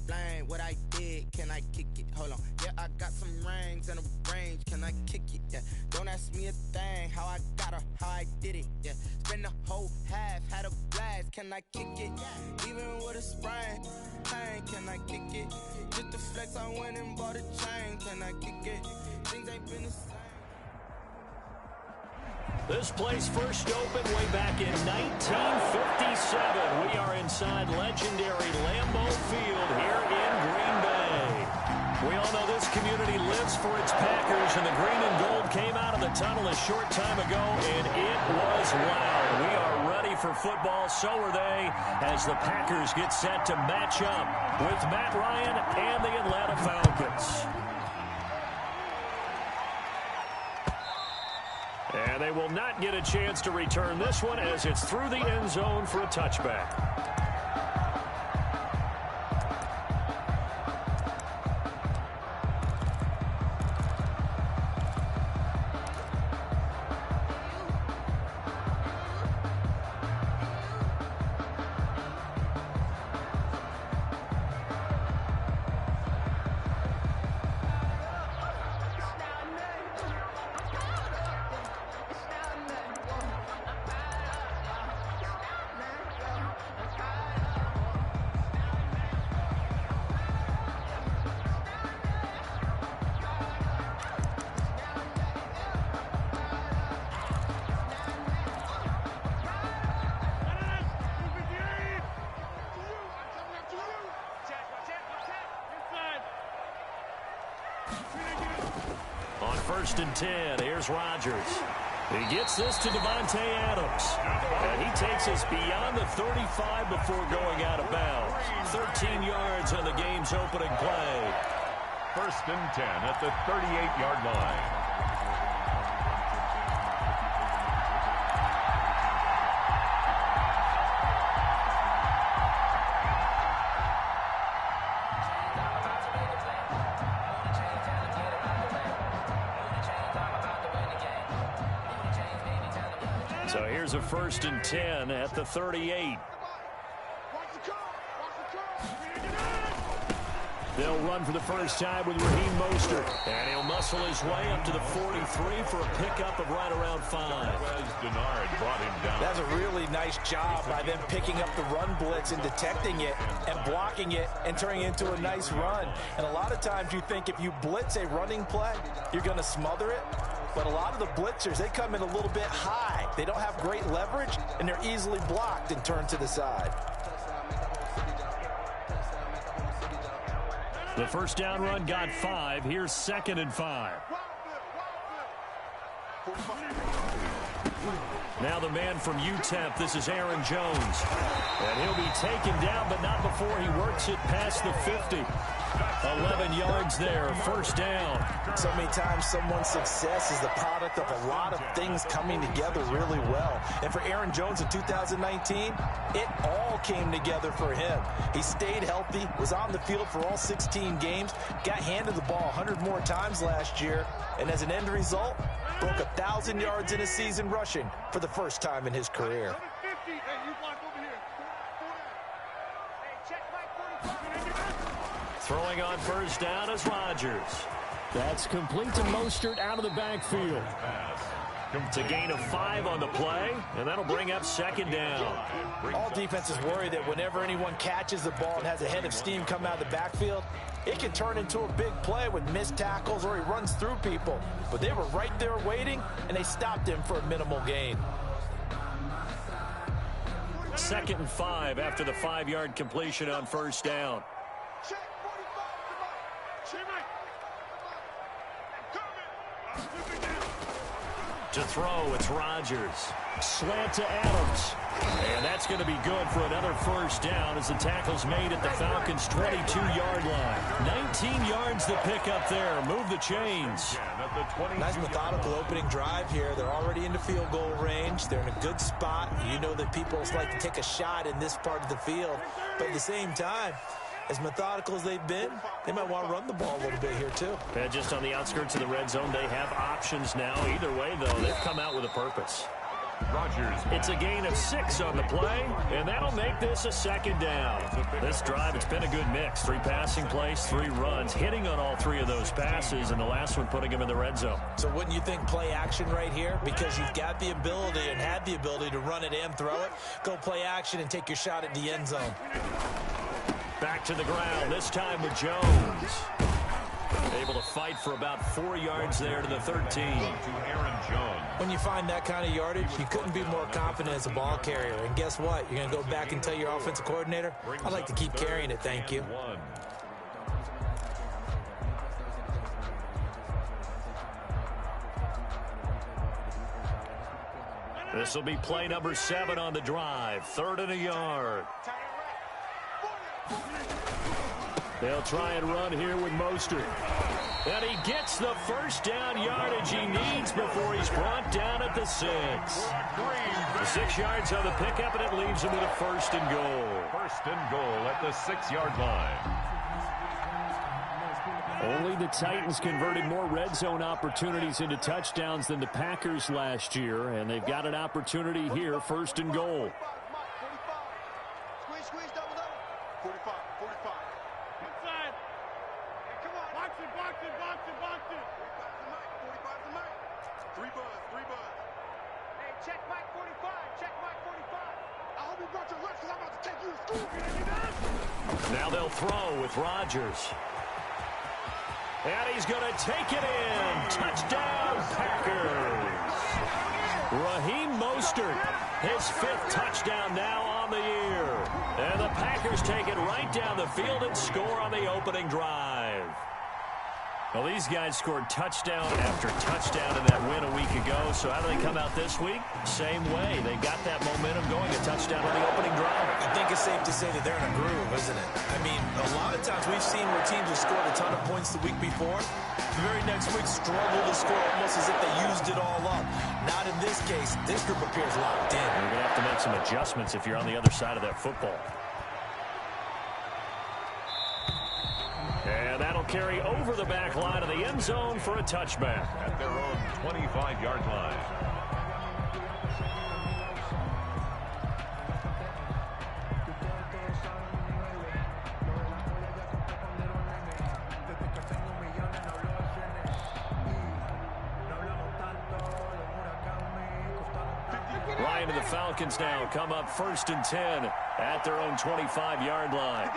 explain what I did. Can I kick it? Hold on. Yeah, I got some rings and a range. Can I kick it? Yeah. Don't ask me a thing. How I got her, how I did it. Yeah. Spend the whole half, had a blast. Can I kick it? Even with a sprain. Pain, can I kick it? Just the flex, I went and bought a chain. Can I kick it? Things ain't been the same. This place first opened way back in 1957. We are inside legendary Lambeau Field here in Green Bay. We all know this community lives for its Packers, and the green and gold came out of the tunnel a short time ago, and it was loud. We are ready for football, so are they, as the Packers get set to match up with Matt Ryan and the Atlanta Falcons. And they will not get a chance to return this one as it's through the end zone for a touchback. On 1st and 10, here's Rodgers. He gets this to Devontae Adams. And he takes us beyond the 35 before going out of bounds. 13 yards on the game's opening play. 1st and 10 at the 38-yard line. So here's a 1st and 10 at the 38. They'll run for the first time with Raheem Mostert. And he'll muscle his way up to the 43 for a pickup of right around 5. Denard brought him down. That's a really nice job by them picking up the run blitz and detecting it and blocking it and turning it into a nice run. And a lot of times you think if you blitz a running play, you're going to smother it. But a lot of the blitzers, they come in a little bit high. They don't have great leverage, and they're easily blocked and turned to the side. The first down run got 5. Here's 2nd and 5. Now the man from UTEP, this is Aaron Jones. And he'll be taken down, but not before he works it past the 50. 11 yards there, 1st down. So many times someone's success is the product of a lot of things coming together really well. And for Aaron Jones in 2019, it all came together for him. He stayed healthy, was on the field for all 16 games, got handed the ball 100 more times last year, and as an end result, broke 1,000 yards in a season rushing for the first time in his career. Throwing on 1st down is Rodgers. That's complete to Mostert out of the backfield. It's a gain of 5 on the play, and that'll bring up 2nd down. All defenses worry that whenever anyone catches the ball and has a head of steam come out of the backfield, it can turn into a big play with missed tackles or he runs through people. But they were right there waiting, and they stopped him for a minimal gain. 2nd and 5 after the 5-yard completion on 1st down. To throw, it's Rodgers. Slant to Adams. And that's going to be good for another 1st down as the tackle's made at the Falcons' 22-yard line. 19 yards to pick up there. Move the chains. Nice methodical opening drive here. They're already into field goal range. They're in a good spot. You know that people like to take a shot in this part of the field. But at the same time, as methodical as they've been, they might want to run the ball a little bit here too. And just on the outskirts of the red zone, they have options now. Either way, though, they've come out with a purpose. Rodgers. It's a gain of 6 on the play, and that'll make this a second down. This drive, it's been a good mix. 3 passing plays, 3 runs, hitting on all 3 of those passes, and the last one putting him in the red zone. So wouldn't you think play action right here? Because you've got the ability and had the ability to run it and throw it. Go play action and take your shot at the end zone. Back to the ground, this time with Jones. Able to fight for about 4 yards there to the 13. To Aaron Jones. When you find that kind of yardage, you couldn't be more confident as a ball carrier. And guess what? You're going to go back and tell your offensive coordinator, I'd like to keep carrying it, thank you. This will be play number 7 on the drive. 3rd and a yard. They'll try and run here with Mostert. And he gets the first down yardage he needs before he's brought down at the 6. The 6 yards on the pickup, and it leaves him with a 1st and goal. 1st and goal at the 6-yard line. Only the Titans converted more red zone opportunities into touchdowns than the Packers last year, and they've got an opportunity here, 1st and goal. Squeeze, double. 45. Inside. Hey, come on. Box it. 45 the mic. 3 buzz. Hey, check mic 45. I hope you brought your lunch because I'm about to take you to school. Now they'll throw with Rodgers. And he's going to take it in. Touchdown, Packers. Raheem Mostert, his 5th touchdown now on the year. And the Packers take it right down the field and score on the opening drive. Well, these guys scored touchdown after touchdown in that win a week ago. So how do they come out this week? Same way. They got that momentum going, a touchdown on the opening drive. I think it's safe to say that they're in a groove, isn't it? I mean, a lot of times we've seen where teams have scored a ton of points the week before. The very next week struggle to score almost as if they used it all up. Not in this case. This group appears locked in. You're going to have to make some adjustments if you're on the other side of that football. And that'll carry over the back line of the end zone for a touchback. At their own 25-yard line. Ryan and the Falcons now come up 1st and 10 at their own 25-yard line.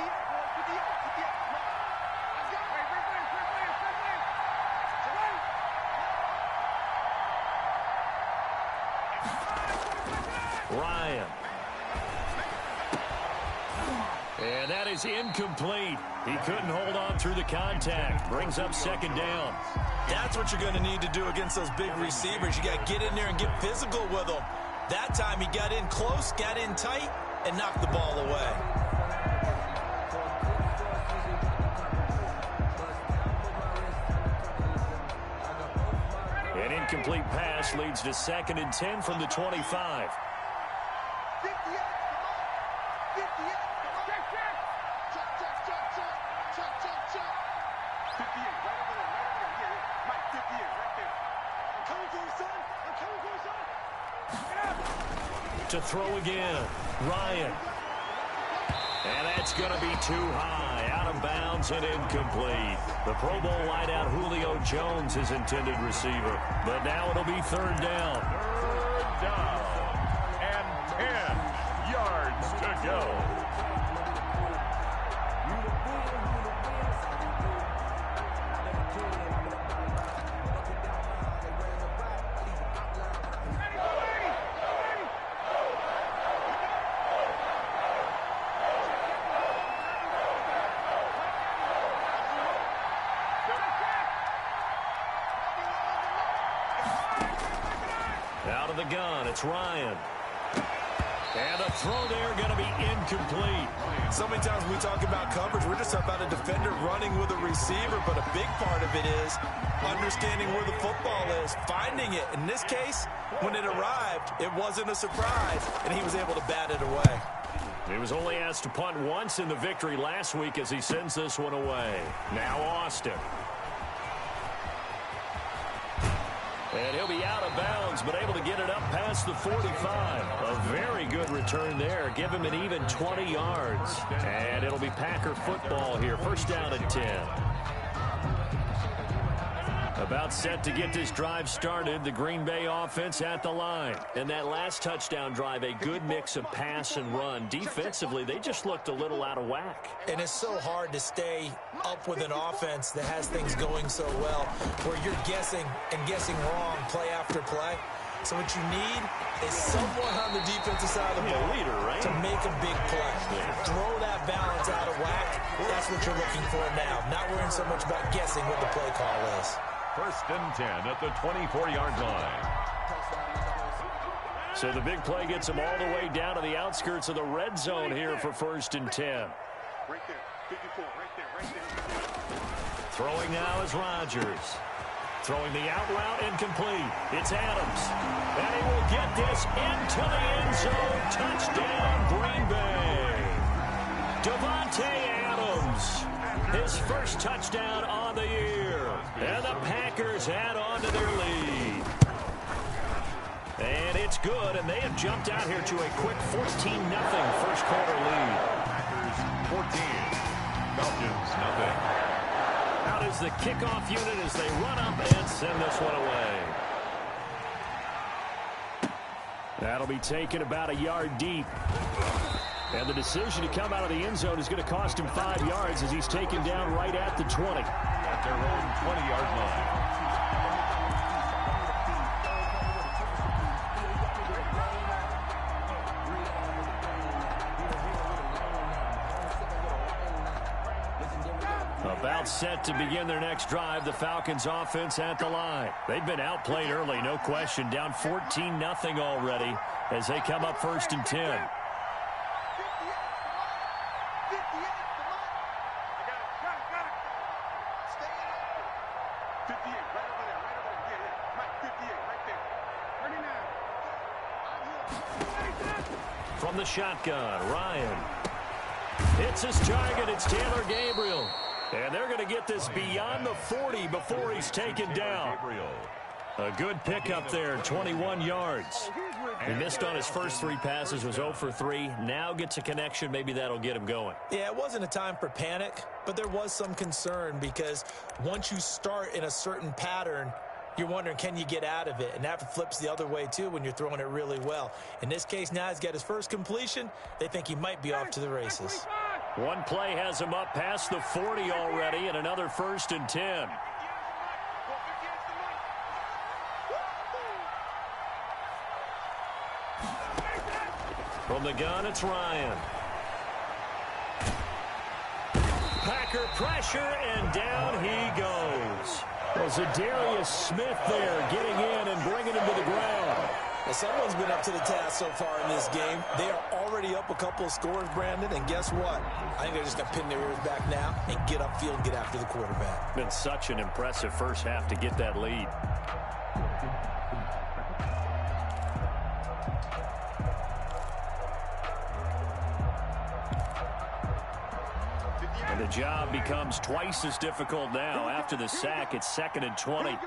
Ryan. And that is incomplete. He couldn't hold on through the contact. Brings up 2nd down. That's what you're going to need to do against those big receivers. You got to get in there and get physical with them. That time he got in close, got in tight, and knocked the ball away. An incomplete pass leads to 2nd and 10 from the 25. To throw again, Ryan. And that's going to be too high, out of bounds and incomplete. The Pro Bowl wideout Julio Jones is intended receiver, but now it'll be 3rd down. 3rd down and 10 yards to go. Out of the gun, it's Ryan. And a throw there going to be incomplete. So many times we talk about coverage, we're just about a defender running with a receiver, but a big part of it is understanding where the football is, finding it. In this case, when it arrived, it wasn't a surprise, and he was able to bat it away. He was only asked to punt once in the victory last week as he sends this one away. Now Austin. And he'll be out of bounds, but able to get it up past the 45. A very good return there. Give him an even 20 yards. And it'll be Packer football here. First down and 10. About set to get this drive started, the Green Bay offense at the line. And that last touchdown drive, a good mix of pass and run. Defensively, they just looked a little out of whack. And it's so hard to stay up with an offense that has things going so well, where you're guessing and guessing wrong play after play. So what you need is someone on the defensive side of the ball leader, right? to make a big play. Throw that balance out of whack. That's what you're looking for now. Not worrying so much about guessing what the play call is. First and 10 at the 24-yard line. So the big play gets him all the way down to the outskirts of the red zone here for first and 10. Right there, 54, right there. Throwing now is Rodgers. Throwing the out route incomplete. It's Adams. And he will get this into the end zone. Touchdown, Green Bay. Davante Adams. His first touchdown on the year. And the Packers add on to their lead. And it's good, and they have jumped out here to a quick 14-0 first quarter lead. Packers 14, Falcons nothing. Out is the kickoff unit as they run up and send this one away. That'll be taken about a yard deep. And the decision to come out of the end zone is going to cost him 5 yards as he's taken down right at the 20. At their own 20-yard line. About set to begin their next drive, the Falcons offense at the line. They've been outplayed early, no question. Down 14-0 already as they come up first and 10. From the shotgun, Ryan. Hits his target. It's Taylor Gabriel. And they're going to get this beyond the 40 before he's taken down. A good pickup there, 21 yards. He missed on his first 3 passes, was 0 for 3. Now gets a connection. Maybe that'll get him going. Yeah, it wasn't a time for panic, but there was some concern because once you start in a certain pattern, you're wondering, can you get out of it? And that flips the other way, too, when you're throwing it really well. In this case, now he's got his first completion. They think he might be off to the races. One play has him up past the 40 already, and another first and 10. From the gun, it's Ryan. Packer pressure, and down he goes. Well, Zadarius Smith there getting in and bringing him to the ground. Well, someone's been up to the task so far in this game. They are already up a couple of scores, Brandon, and guess what? I think they're just going to pin their ears back now and get upfield and get after the quarterback. Been such an impressive first half to get that lead. And the job becomes twice as difficult now. After the sack, it's 2nd and 20.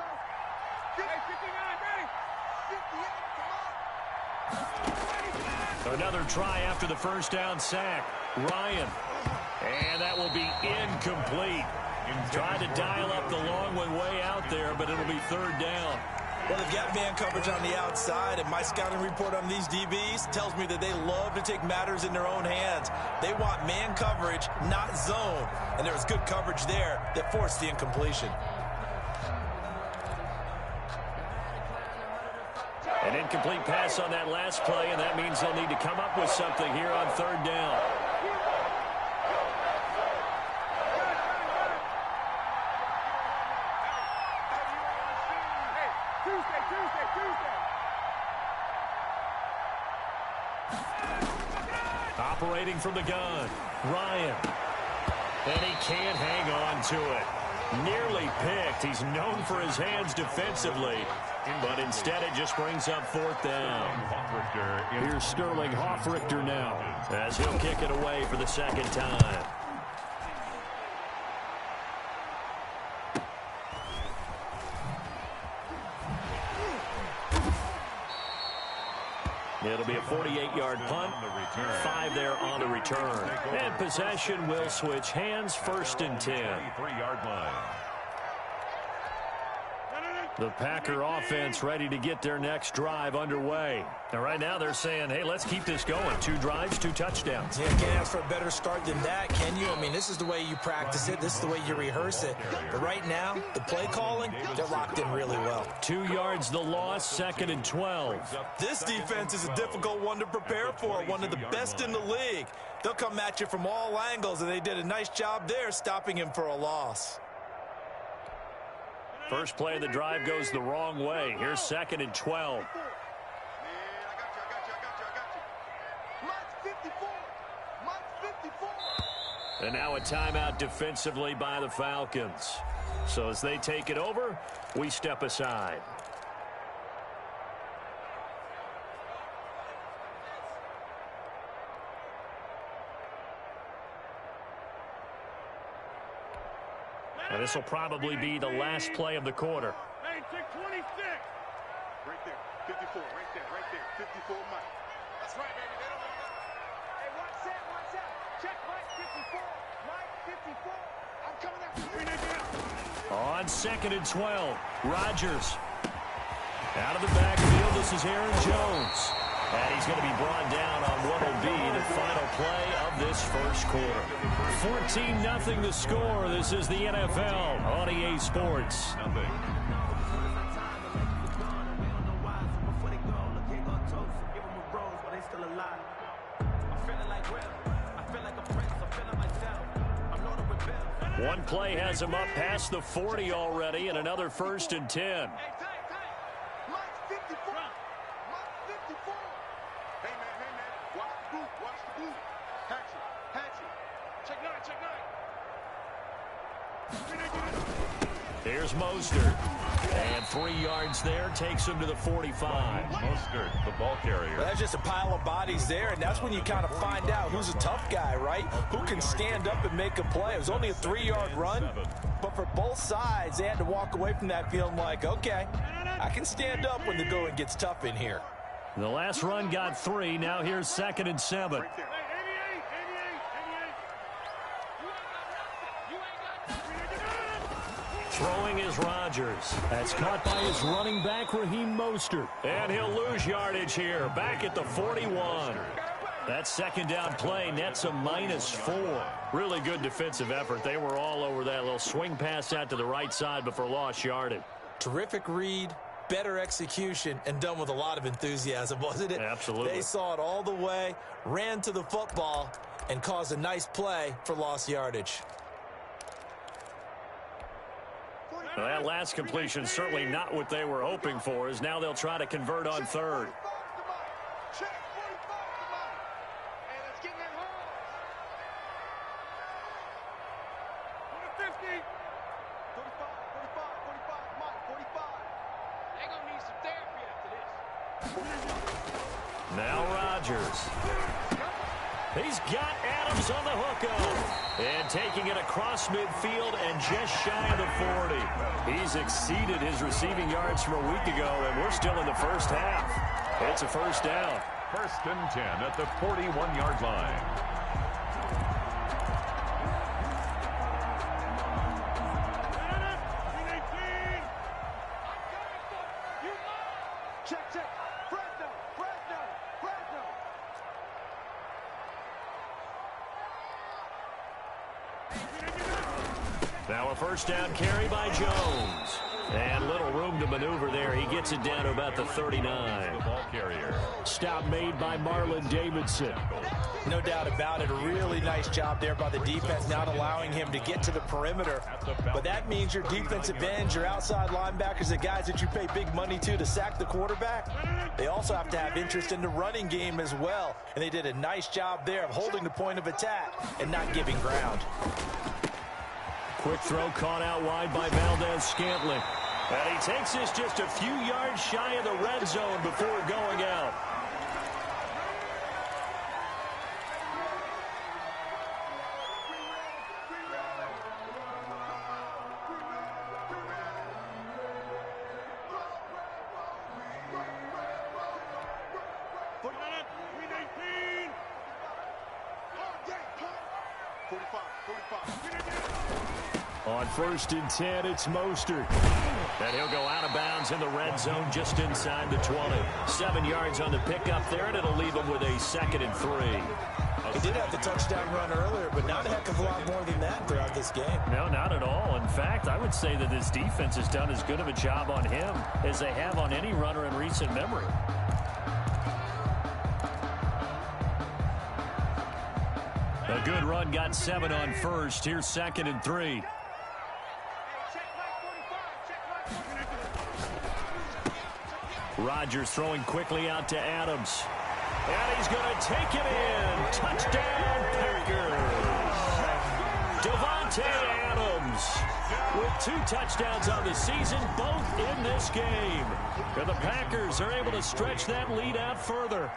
Another try after the first down sack. Ryan. And that will be incomplete. Tried to dial up the long one way out there, but it'll be 3rd down. Well, they've got man coverage on the outside, and my scouting report on these DBs tells me that they love to take matters in their own hands. They want man coverage, not zone. And there was good coverage there that forced the incompletion. An incomplete pass on that last play, and that means they'll need to come up with something here on 3rd down. Operating from the gun, Ryan. And he can't hang on to it. Nearly picked. He's known for his hands defensively, but instead it just brings up 4th down. Here's Sterling Hoffrichter now as he'll kick it away for the 2nd time. It'll be a 48-yard punt, 5 there on the return. And possession will switch hands, 1st and 10. 3-yard line. The Packer offense ready to get their next drive underway. And right now they're saying, hey, let's keep this going. 2 drives, 2 touchdowns. Yeah, can't ask for a better start than that, can you? I mean, this is the way you practice it. This is the way you rehearse it. But right now, the play calling, they're locked in really well. 2 yards the loss, 2nd and 12. This defense is a difficult one to prepare for, one of the best in the league. They'll come at you from all angles, and they did a nice job there stopping him for a loss. First play of the drive goes the wrong way. Here's 2nd and 12. And now a timeout defensively by the Falcons. So as they take it over, we step aside. And this will probably be the last play of the quarter. Hey, check 26. Right there, 54, right there, 54, Mike. That's right, baby. They don't want to. Hey, watch that. Check Mike 54, Mike 54. I'm coming after you. On 2nd and 12, Rodgers. Out of the backfield, this is Aaron Jones. And he's going to be brought down on what will be the final play of this first quarter. 14-0 the score. This is the NFL on EA Sports. One play has him up past the 40 already, and another 1st and 10. Here's Mostert. And 3 yards there takes him to the 45. Mostert, the ball carrier. Well, that's just a pile of bodies there, and that's when you kind of find out who's a tough guy, right? Who can stand up and make a play. It was only a 3-yard run, but for both sides, they had to walk away from that feeling like, okay, I can stand up when the going gets tough in here. The last run got 3. Now here's 2nd and 7. Throwing is Rodgers. That's caught by his running back, Raheem Mostert. And he'll lose yardage here, back at the 41. That second down play nets a -4. Really good defensive effort. They were all over that little swing pass out to the right side, but for lost yardage. Terrific read, better execution, and done with a lot of enthusiasm, wasn't it? Absolutely. They saw it all the way, ran to the football, and caused a nice play for lost yardage. Well, that last completion certainly not what they were hoping for, as now they'll try to convert on 3rd. Now Rodgers. He's got Adams on the hookup. And taking it across midfield and just shy of the 40. He's exceeded his receiving yards from a week ago, and we're still in the first half. It's a first down. 1st and 10 at the 41-yard line. Now a first down carry by Jones. And little room to maneuver there. He gets it down to about the 39. The ball carrier. Stop made by Marlon Davidson. No doubt about it. A really nice job there by the defense, not allowing him to get to the perimeter. But that means your defensive ends, your outside linebackers, the guys that you pay big money to sack the quarterback, they also have to have interest in the running game as well. And they did a nice job there of holding the point of attack and not giving ground. Quick throw caught out wide by Valdez-Scantling. And he takes this just a few yards shy of the red zone before going out. On 1st and 10, it's Mostert. And he'll go out of bounds in the red zone just inside the 20. 7 yards on the pickup there, and it'll leave him with a 2nd and 3. He did have the touchdown run earlier, but not a heck of a lot more than that throughout this game. No, not at all. In fact, I would say that this defense has done as good of a job on him as they have on any runner in recent memory. A good run, got 7 on 1st. Here's 2nd and 3. Rodgers throwing quickly out to Adams. And he's going to take it in. Touchdown, Packers. Davante Adams with 2 touchdowns on the season, both in this game. And the Packers are able to stretch that lead out further.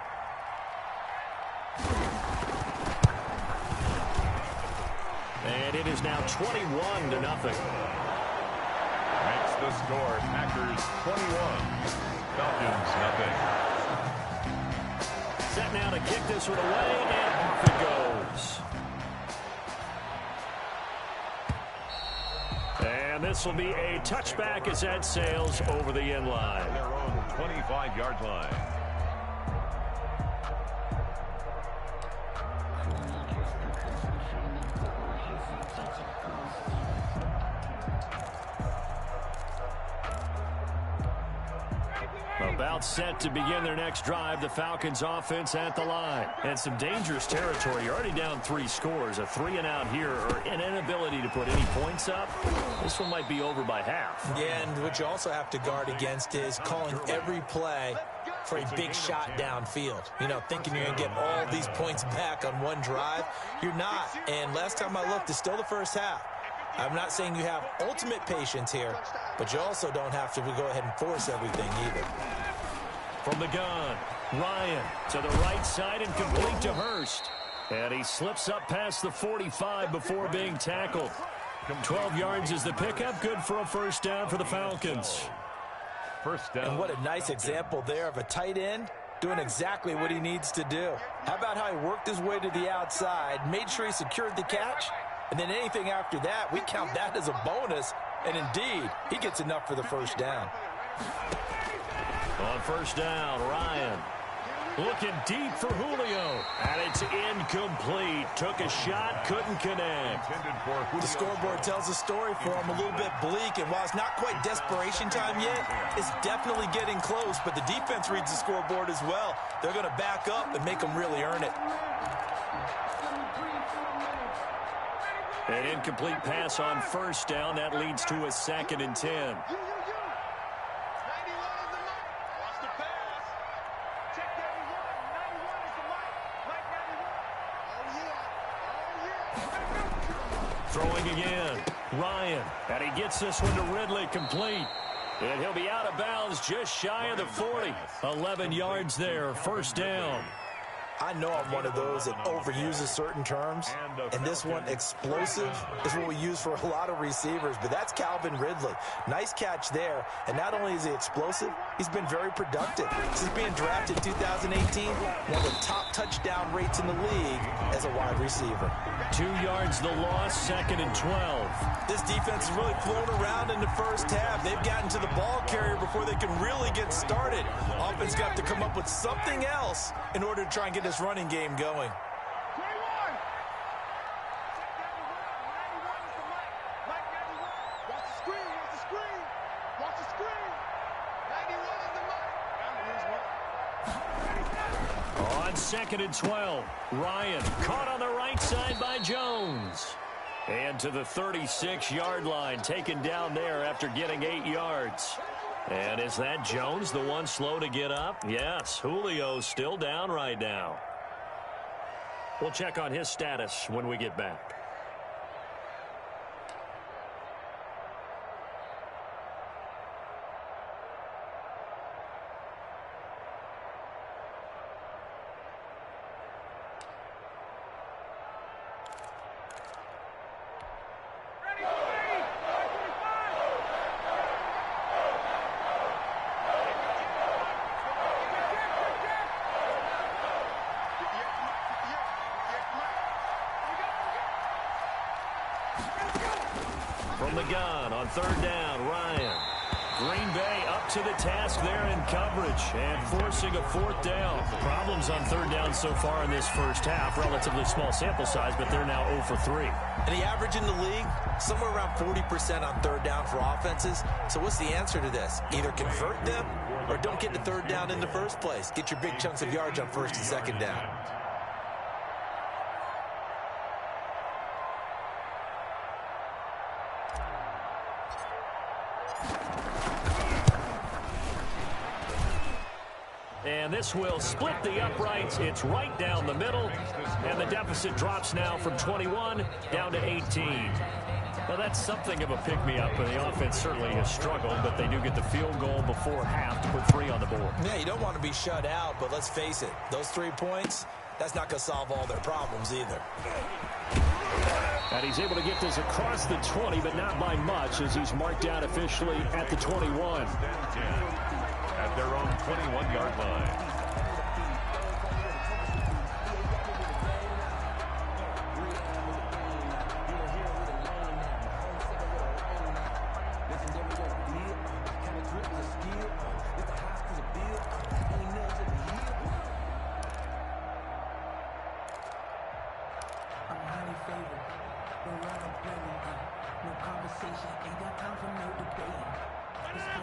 And it is now 21-0. Makes the score Packers 21, Falcons 0. Set now to kick this one away, and off it goes. And this will be a touchback as that sails over the end line. Their own 25-yard line. About set to begin their next drive, the Falcons offense at the line. And some dangerous territory. You're already down 3 scores. A 3-and-out here, or an inability to put any points up. This one might be over by half. Yeah, and what you also have to guard against is calling every play for a big shot downfield. You know, thinking you're going to get all these points back on one drive. You're not. And last time I looked, it's still the first half. I'm not saying you have ultimate patience here, but you also don't have to go ahead and force everything either. From the gun, Ryan to the right side and complete to Hurst. And he slips up past the 45 before being tackled. 12 yards is the pickup. Good for a first down for the Falcons. First down. And what a nice example there of a tight end doing exactly what he needs to do. How about how he worked his way to the outside, made sure he secured the catch, and then anything after that, we count that as a bonus. And indeed, he gets enough for the first down. On first down, Ryan looking deep for Julio. And it's incomplete. Took a shot, couldn't connect. The scoreboard tells a story for him, a little bit bleak. And while it's not quite desperation time yet, it's definitely getting close. But the defense reads the scoreboard as well. They're going to back up and make them really earn it. An incomplete pass on first down. That leads to a 2nd and 10. Throwing again. Ryan. And he gets this one to Ridley complete. And he'll be out of bounds just shy of the 40. 11 yards there. First down. I know I'm one of those that overuses certain terms, and this one, explosive, is what we use for a lot of receivers, but that's Calvin Ridley. Nice catch there, and not only is he explosive, he's been very productive. Since being drafted in 2018, one of the top touchdown rates in the league as a wide receiver. 2 yards the loss, 2nd and 12. This defense has really flown around in the first half. They've gotten to the ball carrier before they can really get started. Offense got to come up with something else in order to try and get this running game going. 21. Watch the screen. Watch the screen. Watch the screen. 91 is the mic. On 2nd and 12, Ryan caught on the right side by Jones. And to the 36-yard line, taken down there after getting 8 yards. And is that Jones, the one slow to get up? Yes, Julio's still down right now. We'll check on his status when we get back. gun on third down. Ryan. Green Bay up to the task there in coverage and forcing a fourth down. Problems on third down so far in this first half. Relatively small sample size, but they're now 0 for 3. And the average in the league, somewhere around 40% on third down for offenses. So what's the answer to this? Either convert them or don't get to third down in the first place. Get your big chunks of yards on first and second down. And this will split the uprights. It's right down the middle. And the deficit drops now from 21 down to 18. Now, that's something of a pick-me-up, and the offense certainly has struggled, but they do get the field goal before half to put 3 on the board. Yeah, you don't want to be shut out, but let's face it, those 3 points, that's not going to solve all their problems either. And he's able to get this across the 20, but not by much, as he's marked down officially at the 21. At their own 21-yard line.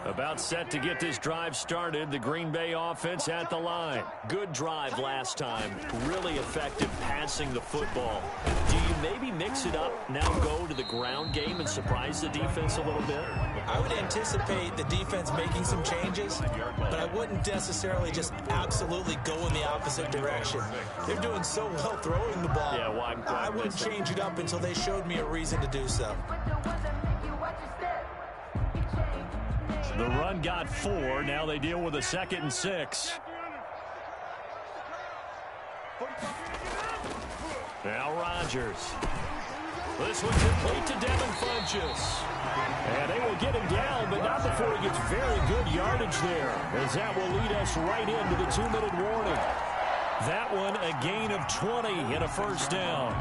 About set to get this drive started. The Green Bay offense at the line. Good drive last time. Really effective passing the football. Do you maybe mix it up, now go to the ground game and surprise the defense a little bit? I would anticipate the defense making some changes, but I wouldn't necessarily just absolutely go in the opposite direction. They're doing so well throwing the ball. Yeah, why I wouldn't change it up until they showed me a reason to do so. The run got 4. Now they deal with a 2nd and 6. Now Rodgers. This one's complete to Devin Funchess. And they will get him down, but not before he gets very good yardage there, as that will lead us right into the 2-minute warning. That one a gain of 20 and a first down.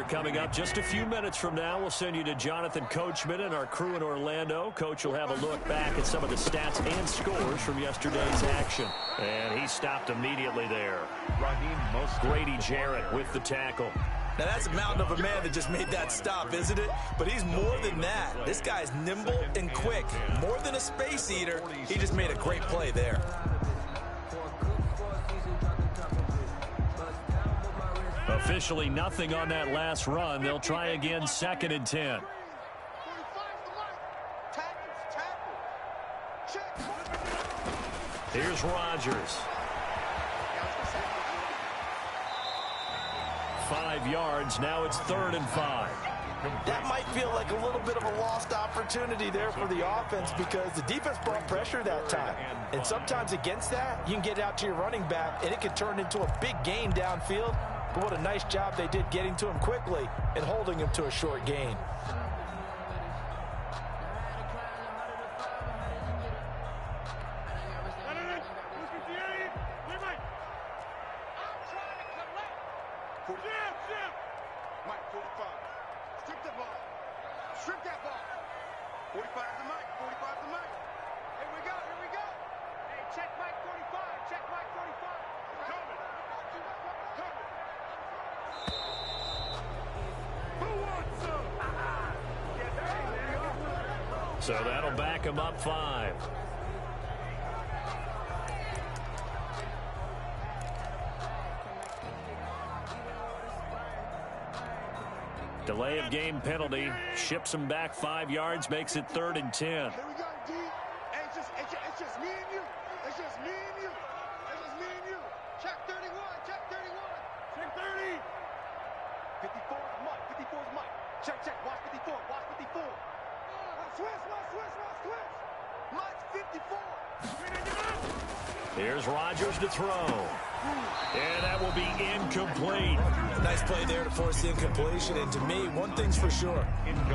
Coming up just a few minutes from now, we'll send you to Jonathan Coachman and our crew in Orlando. Coach will have a look back at some of the stats and scores from yesterday's action. And he stopped immediately there. Grady Jarrett with the tackle. Now, that's a mountain of a man that just made that stop, isn't it? But he's more than that. This guy's nimble and quick. More than a space eater. He just made a great play there. Officially nothing on that last run. They'll try again, 2nd and 10. Here's Rodgers. 5 yards. Now it's 3rd and 5. That might feel like a little bit of a lost opportunity there for the offense because the defense brought pressure that time. And sometimes against that, you can get out to your running back, and it can turn into a big gain downfield. But what a nice job they did getting to him quickly and holding him to a short gain. So that'll back him up 5. Delay of game penalty. Ships him back 5 yards. Makes it 3rd and 10. Here we go, D. It's just me and you. It's just me and you. It's just me and you. Check 31. Check 31. Check 30. 54 is Mike. 54 is Mike. Check. Watch 54. Watch 54. Switch. Mike's 54. Here's Rodgers to throw. And that that will be incomplete. Nice play there to force the incompletion. And to me, one thing's for sure.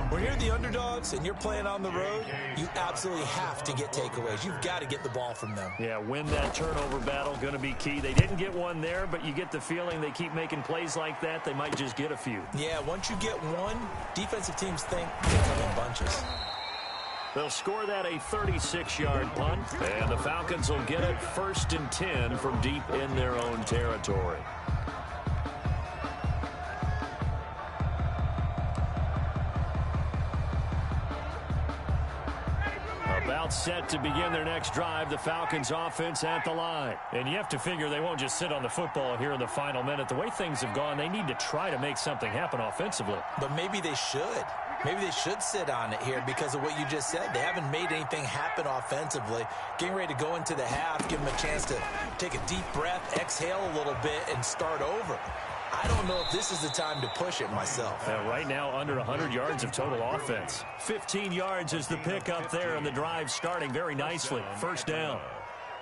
When you're the underdogs and you're playing on the road, you absolutely have to get takeaways. You've got to get the ball from them. Yeah, win that turnover battle, going to be key. They didn't get one there, but you get the feeling they keep making plays like that, they might just get a few. Yeah, once you get one, defensive teams think they come in bunches. They'll score that a 36-yard punt, and the Falcons will get it 1st and 10 from deep in their own territory. About set to begin their next drive, the Falcons offense at the line. And you have to figure they won't just sit on the football here in the final minute. The way things have gone, they need to try to make something happen offensively. But maybe they should. Maybe they should sit on it here because of what you just said. They haven't made anything happen offensively. Getting ready to go into the half, give them a chance to take a deep breath, exhale a little bit, and start over. I don't know if this is the time to push it myself. Right now, under 100 yards of total offense. 15 yards is the pickup there, and the drive starting very nicely. 1st down.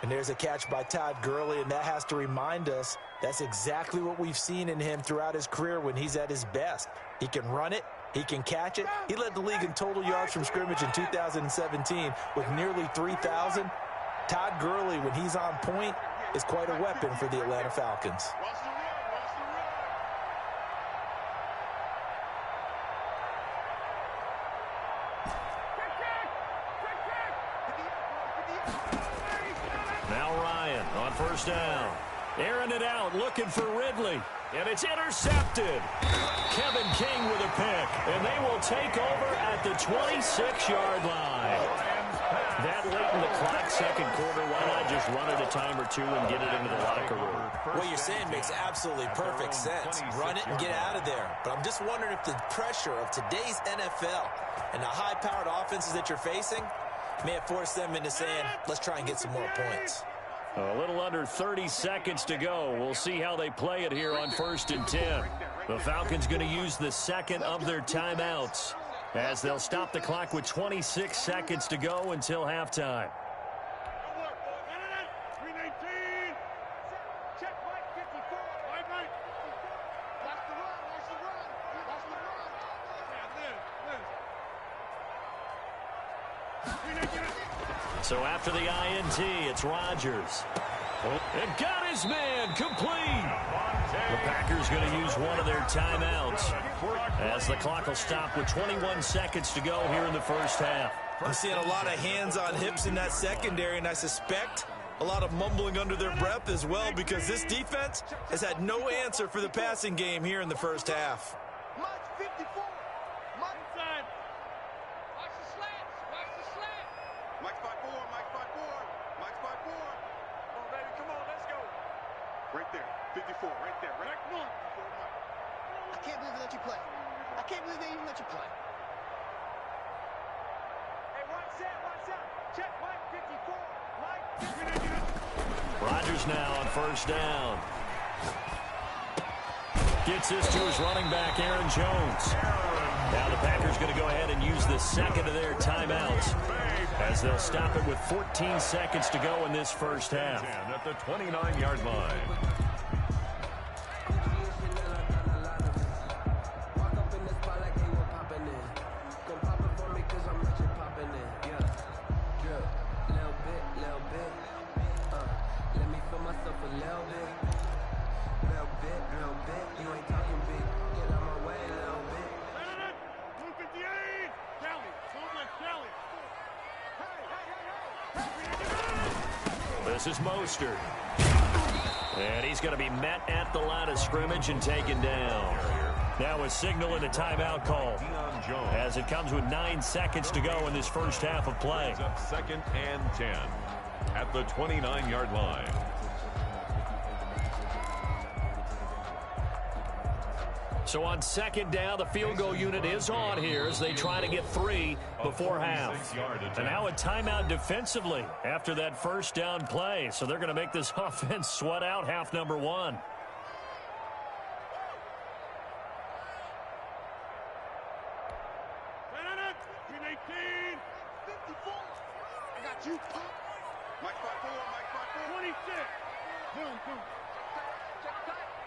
And there's a catch by Todd Gurley, and that has to remind us that's exactly what we've seen in him throughout his career when he's at his best. He can run it. He can catch it. He led the league in total yards from scrimmage in 2017 with nearly 3,000. Todd Gurley, when he's on point, is quite a weapon for the Atlanta Falcons. Now Ryan on 1st down. Airing it out, looking for Ridley. And it's intercepted. Kevin King with a pick. And they will take over at the 26-yard line. That late in the clock, 2nd quarter, why not just run it a time or two and get it into the locker room? What you're saying makes absolutely perfect sense. Run it and get out of there. But I'm just wondering if the pressure of today's NFL and the high-powered offenses that you're facing may have forced them into saying, let's try and get some more points. A little under 30 seconds to go. We'll see how they play it here on 1st and 10. The Falcons going to use the 2nd of their timeouts as they'll stop the clock with 26 seconds to go until halftime. So after the INT, it's Rodgers. And got his man complete. The Packers going to use one of their timeouts as the clock will stop with 21 seconds to go here in the 1st half. I'm seeing a lot of hands on hips in that secondary, and I suspect a lot of mumbling under their breath as well because this defense has had no answer for the passing game here in the 1st half. Right there, 54, right there, right there. I can't believe they let you play. I can't believe they even let you play. Hey, watch out. Check Mike 54. Mike. Rodgers now on 1st down. Gets this to his running back, Aaron Jones. Now the Packers going to go ahead and use the 2nd of their timeouts as they'll stop it with 14 seconds to go in this 1st half. At the 29-yard line. This is Mostert. And he's going to be met at the line of scrimmage and taken down. Now a signal and a timeout call as it comes with 9 seconds to go in this 1st half of play. Up 2nd and 10 at the 29-yard line. So on 2nd down, the field goal unit is on here as they try to get 3 before half. And now a timeout defensively after that 1st down play. So they're going to make this offense sweat out half number 1. I got you. Mike 5-4, Mike 5-4. 26. Boom, boom. Check tight.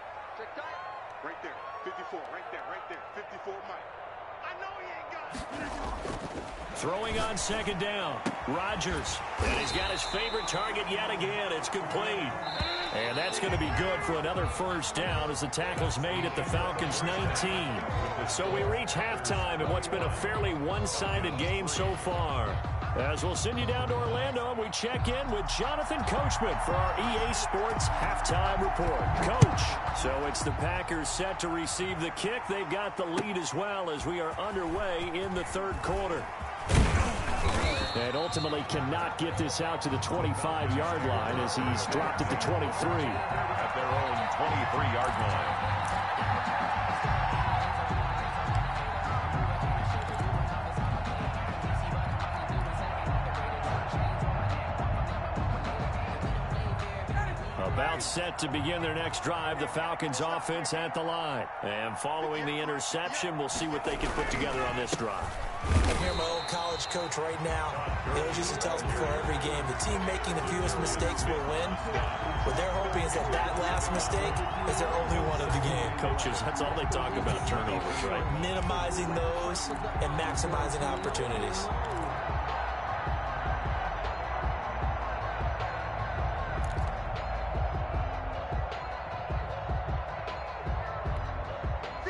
Right there, 54, right there, 54 Mike. I know he ain't got it. Throwing on second down, Rodgers. And he's got his favorite target yet again. It's complete. And that's going to be good for another first down as the tackle's made at the Falcons' 19. So we reach halftime in what's been a fairly one-sided game so far. As we'll send you down to Orlando, and we check in with Jonathan Coachman for our EA Sports Halftime Report. Coach, so it's the Packers set to receive the kick. They've got the lead as well as we are underway in the third quarter. And ultimately cannot get this out to the 25-yard line as he's dropped it to 23. At their own 23-yard line. About set to begin their next drive, the Falcons offense at the line. And following the interception, we'll see what they can put together on this drive. I hear my old college coach right now. He always used to tell us before every game, the team making the fewest mistakes will win. What they're hoping is that that last mistake is their only one of the game. Coaches, that's all they talk about, turnovers, right? Minimizing those and maximizing opportunities.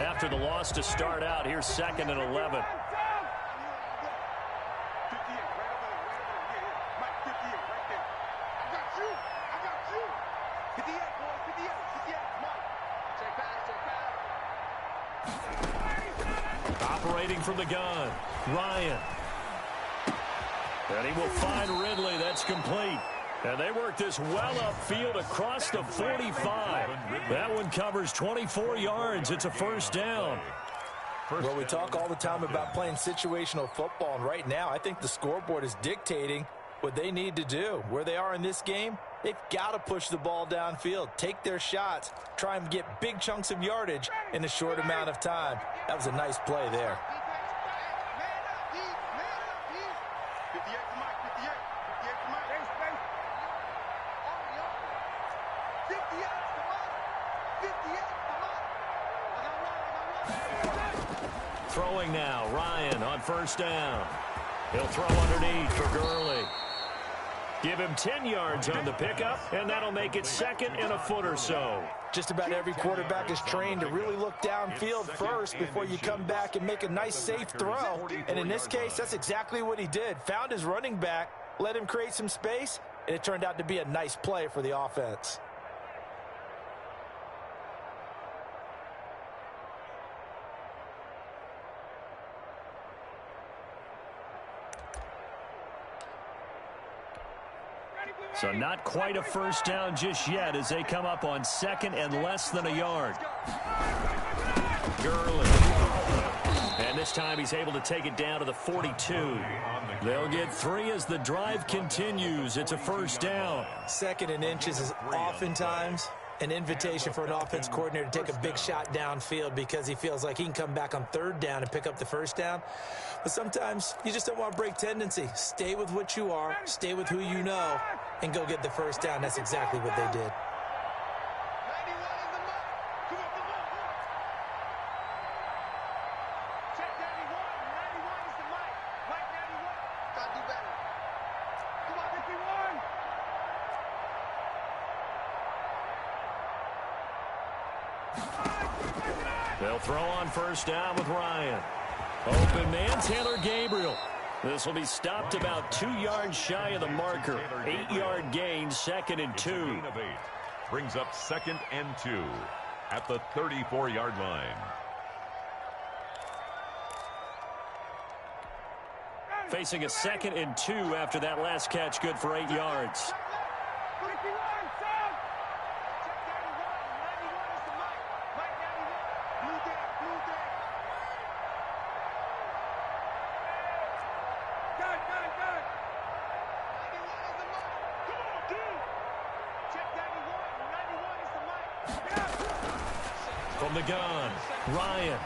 After the loss to start out, here's 2nd and 11. Operating from the gun, Ryan. And he will find Ridley. That's complete. And they work this well upfield across the 45. That one covers 24 yards. It's a first down. Well, we talk all the time about playing situational football, and right now I think the scoreboard is dictating what they need to do. Where they are in this game, they've got to push the ball downfield, take their shots, try and get big chunks of yardage in a short amount of time. That was a nice play there. Throwing now, Ryan on first down. He'll throw underneath for Gurley. Give him 10 yards on the pickup, and that'll make it 2nd and a foot or so. Just about every quarterback is trained to really look downfield first before you come back and make a nice, safe throw. And in this case, that's exactly what he did. Found his running back, let him create some space, and it turned out to be a nice play for the offense. So not quite a first down just yet as they come up on 2nd and less than a yard. Gurley. And this time he's able to take it down to the 42. They'll get 3 as the drive continues. It's a first down. 2nd and inches is oftentimes an invitation for an offense coordinator to take a big shot downfield because he feels like he can come back on 3rd down and pick up the first down. But sometimes you just don't want to break tendency. Stay with what you are, stay with who you know, and go get the first down. That's exactly what they did. They'll throw on first down with Ryan. Open man, Taylor Gabriel. This will be stopped about 2 yards shy of the marker. 8-yard gain, 2nd and 2. Brings up 2nd and 2 at the 34-yard line. Facing a 2nd and 2 after that last catch, good for 8 yards. From the gun, Ryan.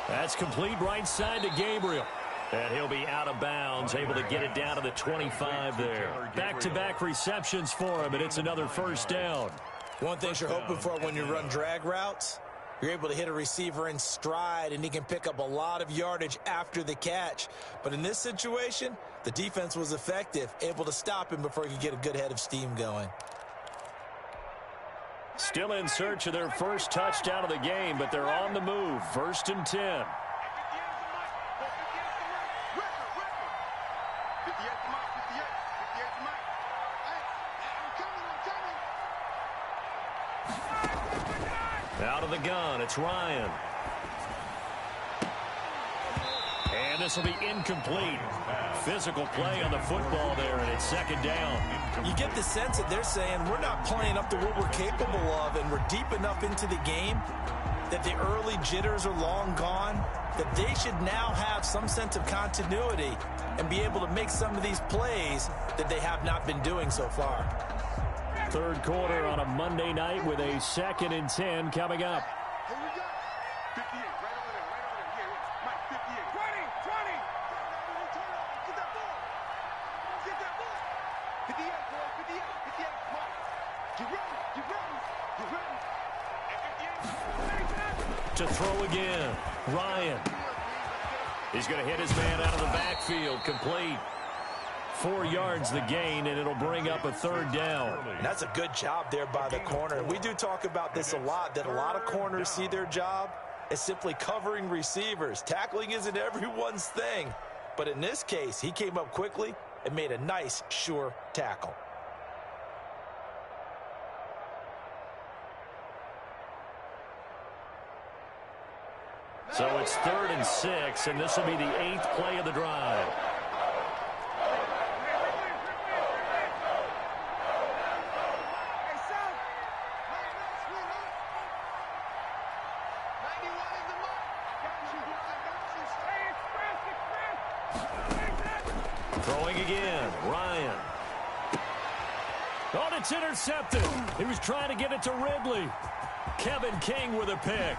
That's complete right side to Gabriel. And he'll be out of bounds, able to get it down to the 25 there. Back-to-back receptions for him, and it's another first down. One thing you're hoping for when you run drag routes, you're able to hit a receiver in stride, and he can pick up a lot of yardage after the catch. But in this situation, the defense was effective, able to stop him before he could get a good head of steam going. Still in search of their first touchdown of the game, but they're on the move. 1st and 10. Out of the gun, it's Ryan. And this will be incomplete. Physical play on the football there, and it's 2nd down. You get the sense that they're saying we're not playing up to what we're capable of, and we're deep enough into the game that the early jitters are long gone, that they should now have some sense of continuity and be able to make some of these plays that they have not been doing so far. 3rd quarter on a Monday night with a 2nd and 10 coming up. Here we go. 58, right over there, Yeah, Mike, 58. 20. Get that ball. 58, boy, 58, Mike. Get ready. To throw again, Ryan. He's going to hit his man out of the backfield, complete. 4 yards the gain, and it'll bring up a 3rd down. And that's a good job there by the corner. We do talk about this a lot, that a lot of corners see their job as simply covering receivers. Tackling isn't everyone's thing. But in this case, he came up quickly and made a nice, sure tackle. So it's 3rd and 6, and this will be the 8th play of the drive. Throwing again, Ryan. Oh, it's intercepted. He was trying to get it to Ridley. Kevin King with a pick.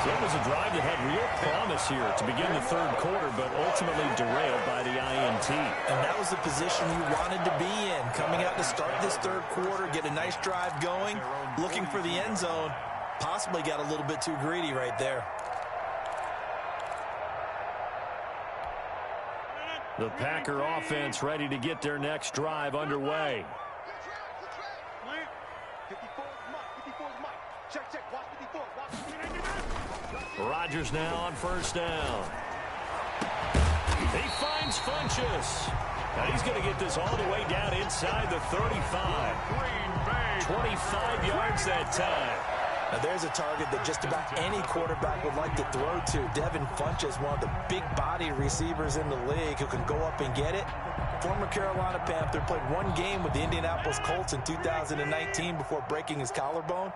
So it was a drive that had real promise here to begin the 3rd quarter, but ultimately derailed by the INT. And that was the position you wanted to be in. Coming out to start this 3rd quarter, get a nice drive going, looking for the end zone. Possibly got a little bit too greedy right there. The Packer offense ready to get their next drive underway. 54's Mike. Check. Watch 54. Rodgers now on 1st down. He finds Funchess. Now he's going to get this all the way down inside the 35. 25 yards that time. Now there's a target that just about any quarterback would like to throw to. Devin Funchess, one of the big-body receivers in the league who can go up and get it. Former Carolina Panther, played 1 game with the Indianapolis Colts in 2019 before breaking his collarbone.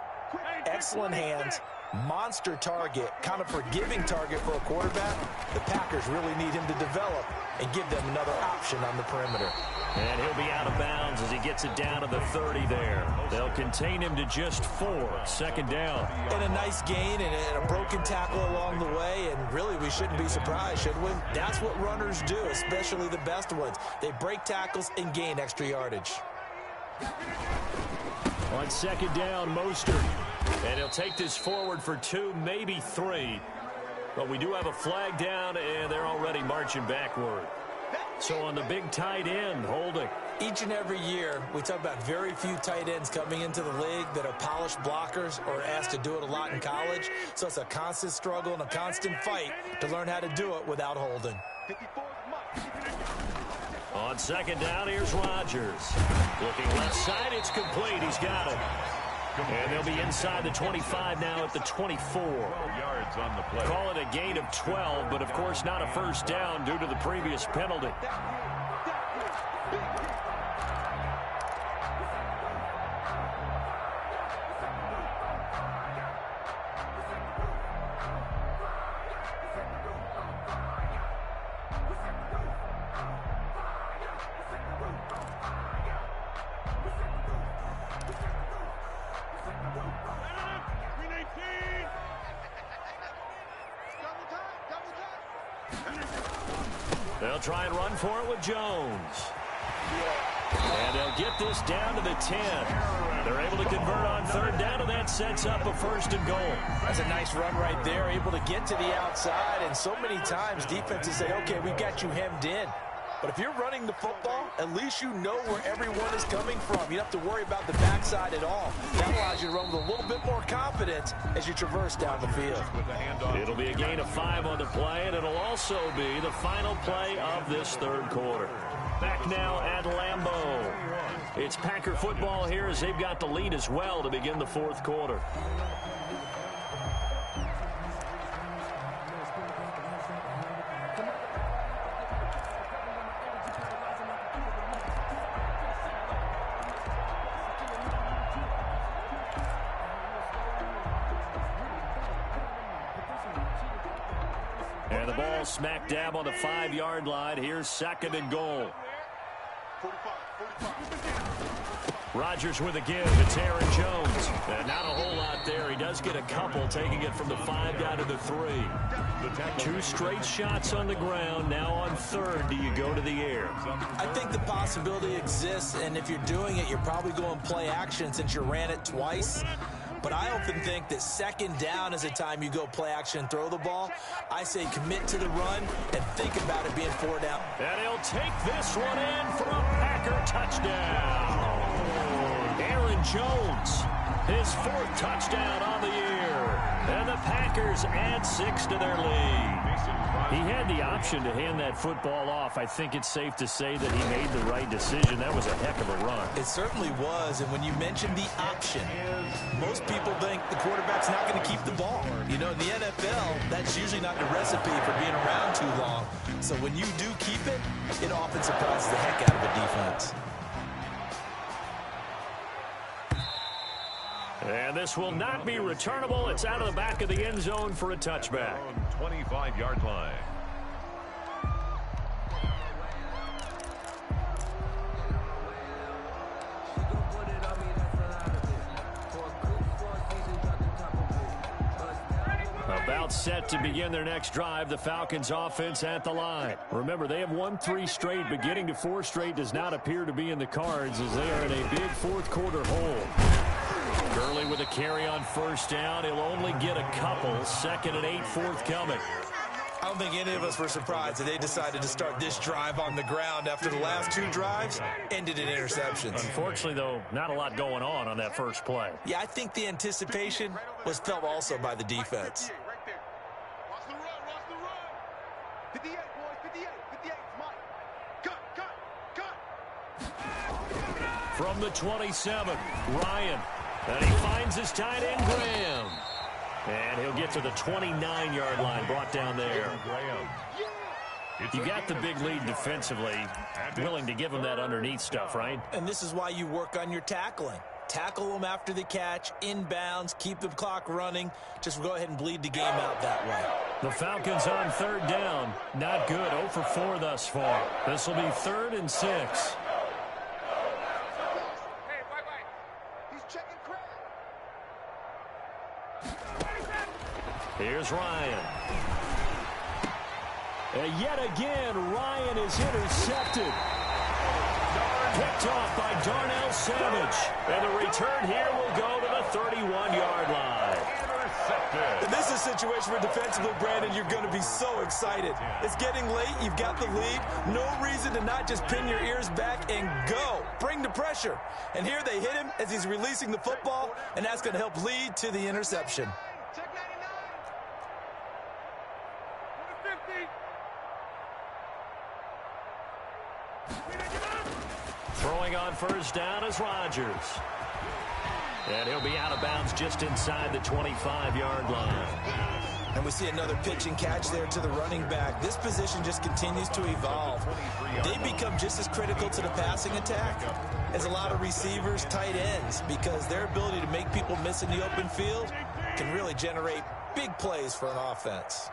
Excellent hands, monster target, kind of forgiving target for a quarterback. The Packers really need him to develop and give them another option on the perimeter. And he'll be out of bounds as he gets it down to the 30 there. They'll contain him to just 4. 2nd down. And a nice gain and a broken tackle along the way, and really we shouldn't be surprised, should we? That's what runners do, especially the best ones. They break tackles and gain extra yardage. On 2nd down, Mostert. And he'll take this forward for 2, maybe 3. But we do have a flag down, and they're already marching backward. So on the big tight end, holding. Each and every year, we talk about very few tight ends coming into the league that are polished blockers or asked to do it a lot in college. So it's a constant struggle and a constant fight to learn how to do it without holding. 54's Mike. On 2nd down, here's Rodgers. Looking left side, it's complete. He's got it. And they'll be inside the 25 now at the 24. 12 yards on the play. Call it a gain of 12, but of course not a 1st down due to the previous penalty. They'll try and run for it with Jones. And they'll get this down to the 10. They're able to convert on third down, and that sets up a 1st and goal. That's a nice run right there, able to get to the outside. And so many times defenses say, okay, we've got you hemmed in. But if you're running the football, at least you know where everyone is coming from. You don't have to worry about the backside at all. That allows you to run with a little bit more confidence as you traverse down the field. It'll be a gain of 5 on the play, and it'll also be the final play of this third quarter. Back now at Lambeau. It's Packer football here as they've got the lead as well to begin the fourth quarter. And the ball smack dab on the 5-yard line. Here's 2nd and goal. 45. Rodgers with a give. It's Aaron Jones. And not a whole lot there. He does get a couple, taking it from the 5 down to the 3. 2 straight shots on the ground. Now on third, do you go to the air? I think the possibility exists, and if you're doing it, you're probably going play action since you ran it twice. But I often think that 2nd down is the time you go play action and throw the ball. I say commit to the run and think about it being 4 down. And he'll take this one in for a Packer touchdown. Aaron Jones, his 4th touchdown on the year. And the Packers add 6 to their lead. He had the option to hand that football off. I think it's safe to say that he made the right decision. That was a heck of a run. It certainly was, and when you mentioned the option, most people think the quarterback's not going to keep the ball. You know, in the NFL, that's usually not the recipe for being around too long. So when you do keep it, it often surprises the heck out of a defense. And this will not be returnable. It's out of the back of the end zone for a touchback. 25-yard line. About set to begin their next drive, the Falcons offense at the line. Remember, they have won 3 straight, but getting to 4 straight does not appear to be in the cards as they are in a big fourth quarter hole. Gurley with a carry on 1st down. He'll only get a couple. 2nd and 8 forthcoming. I don't think any of us were surprised that they decided to start this drive on the ground after the last 2 drives ended in interceptions. Unfortunately, though, not a lot going on that first play. Yeah, I think the anticipation was felt also by the defense. Right there. Watch the run, watch the run. 58, boys, 58, Mike. Cut. From the 27, Ryan. And he finds his tight end, Graham. And he'll get to the 29-yard line, brought down there. You got the big lead defensively, willing to give him that underneath stuff, right? And this is why you work on your tackling. Tackle them after the catch, inbounds, keep the clock running. Just go ahead and bleed the game out that way. The Falcons on 3rd down. Not good. 0 for 4 thus far. This will be 3rd and 6. Here's Ryan. And yet again, Ryan is intercepted. Picked off by Darnell Savage. And the return here will go to the 31-yard line. And this is a situation where defensively, Brandon, you're going to be so excited. It's getting late. You've got the lead. No reason to not just pin your ears back and go. Bring the pressure. And here they hit him as he's releasing the football, and that's going to help lead to the interception. Throwing on 1st down is Rodgers. And he'll be out of bounds just inside the 25-yard line. And we see another pitch and catch there to the running back. This position just continues to evolve. They become just as critical to the passing attack as a lot of receivers, tight ends, because their ability to make people miss in the open field can really generate big plays for an offense.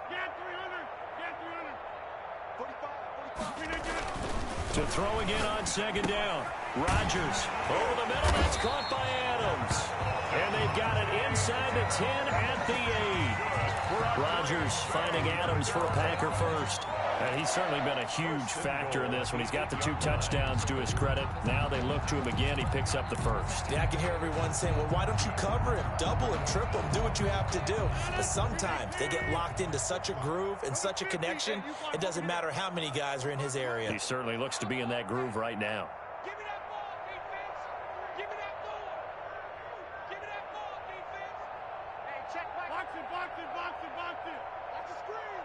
To throw again on 2nd down. Rodgers over the middle. That's caught by Adams. And they've got it inside the 10 at the 8. Rodgers finding Adams for a Packer first. And he's certainly been a huge factor in this when he's got the 2 touchdowns to his credit. Now they look to him again. He picks up the first. Yeah, I can hear everyone saying, well, why don't you cover him? Double him, triple him, do what you have to do. But sometimes they get locked into such a groove and such a connection, it doesn't matter how many guys are in his area. He certainly looks to be in that groove right now. Give me that ball, defense. Give me that ball. Give me that ball, defense. Hey, check my... Box it, box it, box it, box it. Watch the screen.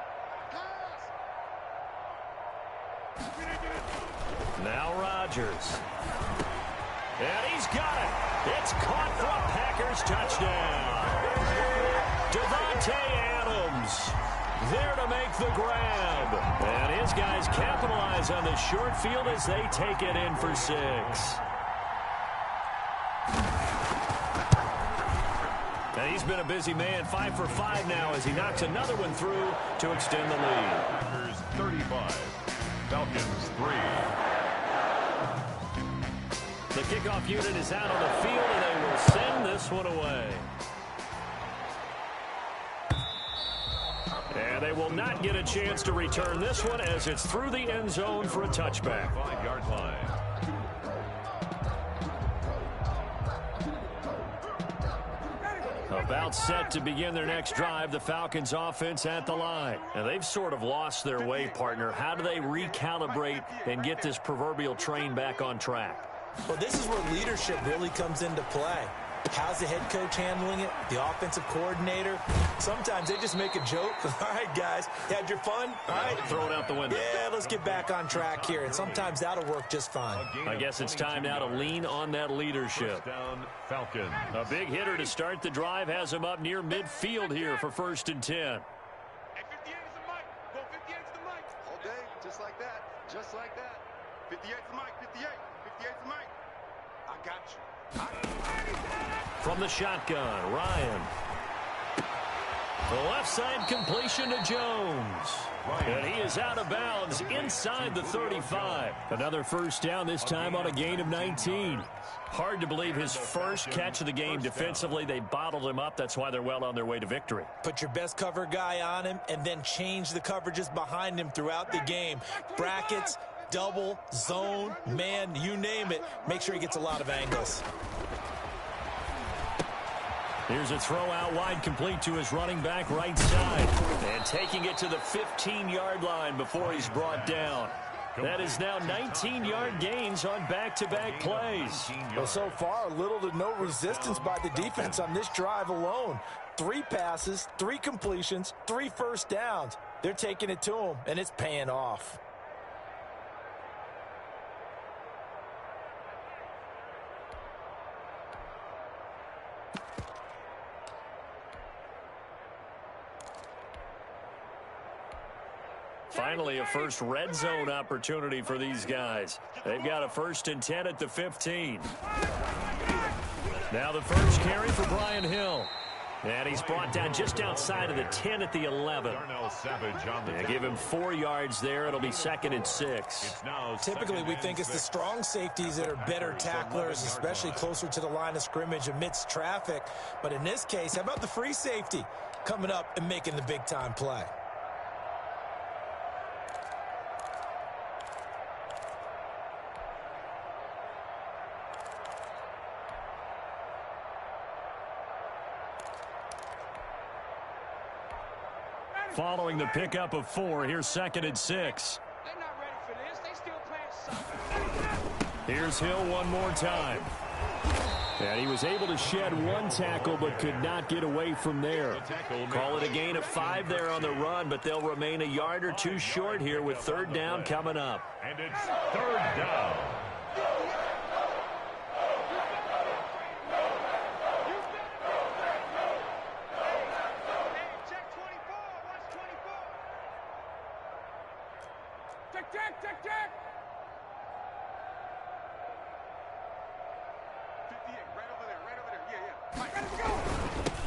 Pass. Now Rodgers. And he's got it. It's caught for a Packers touchdown. Devontae Adams there to make the grab. And his guys capitalize on the short field as they take it in for 6. And he's been a busy man, 5 for 5 now as he knocks another one through to extend the lead. Packers 35, Falcons 3. The kickoff unit is out on the field, and they will send this one away. And they will not get a chance to return this one as it's through the end zone for a touchback. 5-yard line. About set to begin their next drive, the Falcons offense at the line. And they've sort of lost their way, partner. How do they recalibrate and get this proverbial train back on track? Well, this is where leadership really comes into play. How's the head coach handling it? The offensive coordinator? Sometimes they just make a joke. All right, guys, you had your fun? All right. Throw it out the window. Yeah, let's get back on track here. And sometimes that'll work just fine. I guess it's time now to lean on that leadership. First down, Falcons. A big hitter to start the drive has him up near midfield here for 1st and 10. Hey, 58 is the mic. Go 58 is the mic. All day, just like that. Just like that. 58 is the mic. 58. 58 is the mic. I got you. From the shotgun, Ryan. The left side completion to Jones. And he is out of bounds inside the 35. Another first down, this time on a gain of 19. Hard to believe his first catch of the game defensively. They bottled him up. That's why they're well on their way to victory. Put your best cover guy on him and then change the coverages behind him throughout the game. Brackets, double, zone, man, you name it. Make sure he gets a lot of angles. Here's a throw out wide, complete to his running back right side. And taking it to the 15-yard line before he's brought down. That is now 19-yard gains on back-to-back plays. Well, so far, little to no resistance by the defense on this drive alone. 3 passes, 3 completions, 3 first downs. They're taking it to him, and it's paying off. Finally, a first red zone opportunity for these guys. They've got a 1st and 10 at the 15. Now the first carry for Brian Hill. And he's brought down just outside of the 10 at the 11. They give him 4 yards there. It'll be 2nd and 6. Typically, we think it's the strong safeties that are better tacklers, especially closer to the line of scrimmage amidst traffic. But in this case, how about the free safety coming up and making the big-time play? Following the pickup of 4, here's 2nd and 6. They're not ready for this. They still playing soccer. Here's Hill one more time. And he was able to shed 1 tackle but could not get away from there. Call it a gain of 5 there on the run, but they'll remain a yard or 2 short here with 3rd down coming up. And it's 3rd down.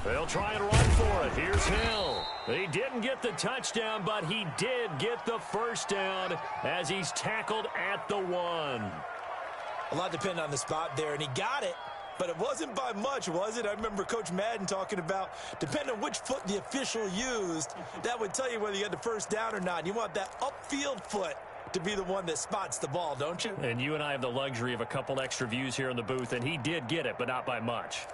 They'll try and run for it. Here's Hill. He didn't get the touchdown, but he did get the first down as he's tackled at the 1. A lot depended on the spot there, and he got it. But it wasn't by much, was it? I remember Coach Madden talking about, depending on which foot the official used, that would tell you whether you had the first down or not. You want that upfield foot to be the one that spots the ball, don't you? And you and I have the luxury of a couple extra views here in the booth, and he did get it, but not by much.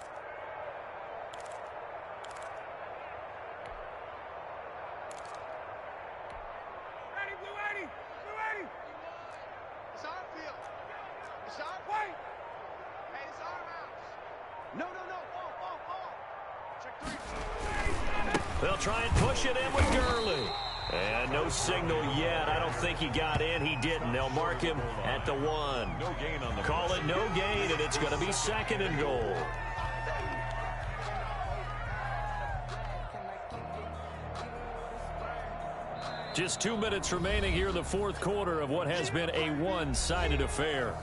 Ready, blue 80! Blue 80! It's our field. It's our way. Hey, it's our house. No. Ball. Check 3. They'll try and push it in with Gurley. And no signal yet. I don't think he got in. He didn't. They'll mark him at the 1. No gain on the Call it no gain, and it's going to be 2nd and goal. Just 2 minutes remaining here in the fourth quarter of what has been a one-sided affair.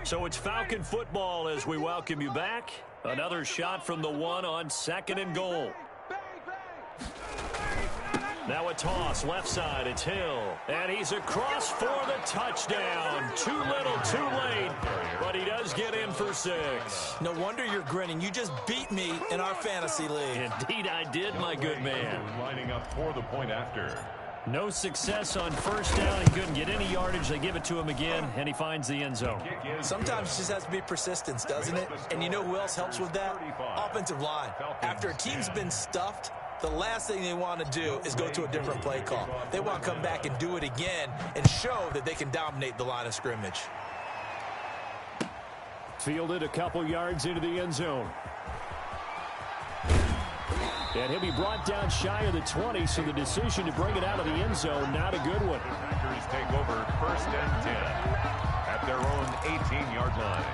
So it's Falcon football as we welcome you back. Another shot from the 1 on 2nd and goal. Now a toss, left side, it's Hill. And he's across for the touchdown. Too little, too late, but he does get in for 6. No wonder you're grinning. You just beat me in our fantasy league. Indeed I did, my good man. Lining up for the point after. No success on first down. He couldn't get any yardage. They give it to him again, and he finds the end zone. Sometimes it just has to be persistence, doesn't it? And you know who else helps with that? Offensive line. After a team's been stuffed, the last thing they want to do is go to a different play call. They want to come back and do it again and show that they can dominate the line of scrimmage. Fielded a couple yards into the end zone. And he'll be brought down shy of the 20, so the decision to bring it out of the end zone, not a good one. Packers take over 1st and 10 at their own 18-yard line.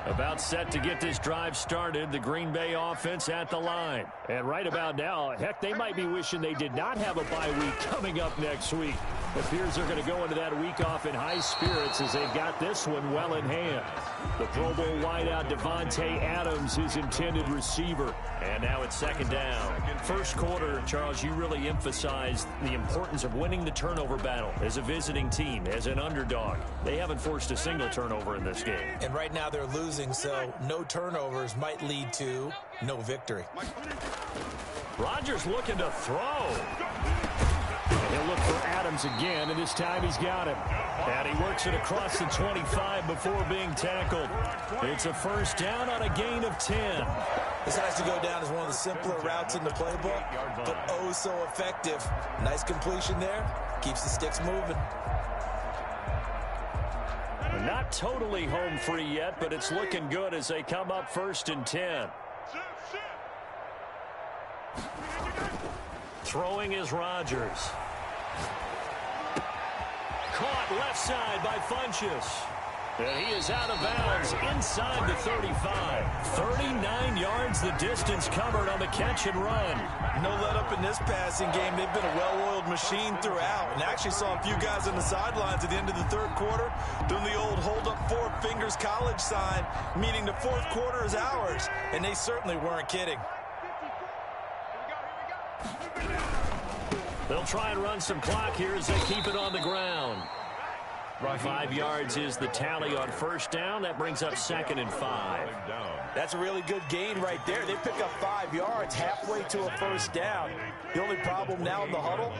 About set to get this drive started, the Green Bay offense at the line. And right about now, heck, they might be wishing they did not have a bye week coming up next week. It appears they're going to go into that week off in high spirits as they've got this one well in hand. The Pro Bowl wideout Devontae Adams, his intended receiver. And now it's 2nd down. First quarter, Charles, you really emphasized the importance of winning the turnover battle as a visiting team, as an underdog. They haven't forced a single turnover in this game. And right now they're losing, so no turnovers might lead to no victory. Rodgers looking to throw. He'll look for Adams again, and this time he's got him. And he works it across the 25 before being tackled. It's a first down on a gain of 10. This has to go down as one of the simpler routes in the playbook, but oh so effective. Nice completion there. Keeps the sticks moving. Not totally home free yet, but it's looking good as they come up 1st and 10. Throwing is Rodgers. Caught left side by Funchess. And he is out of bounds inside the 35. 39 yards the distance covered on the catch and run. No let up in this passing game. They've been a well-oiled machine throughout. And actually saw a few guys on the sidelines at the end of the third quarter doing the old hold up 4 fingers college sign, meaning the fourth quarter is ours. And they certainly weren't kidding. They'll try and run some clock here as they keep it on the ground. 5 yards is the tally on first down. That brings up 2nd and 5. That's a really good gain right there. They pick up 5 yards halfway to a first down. The only problem now in the huddle,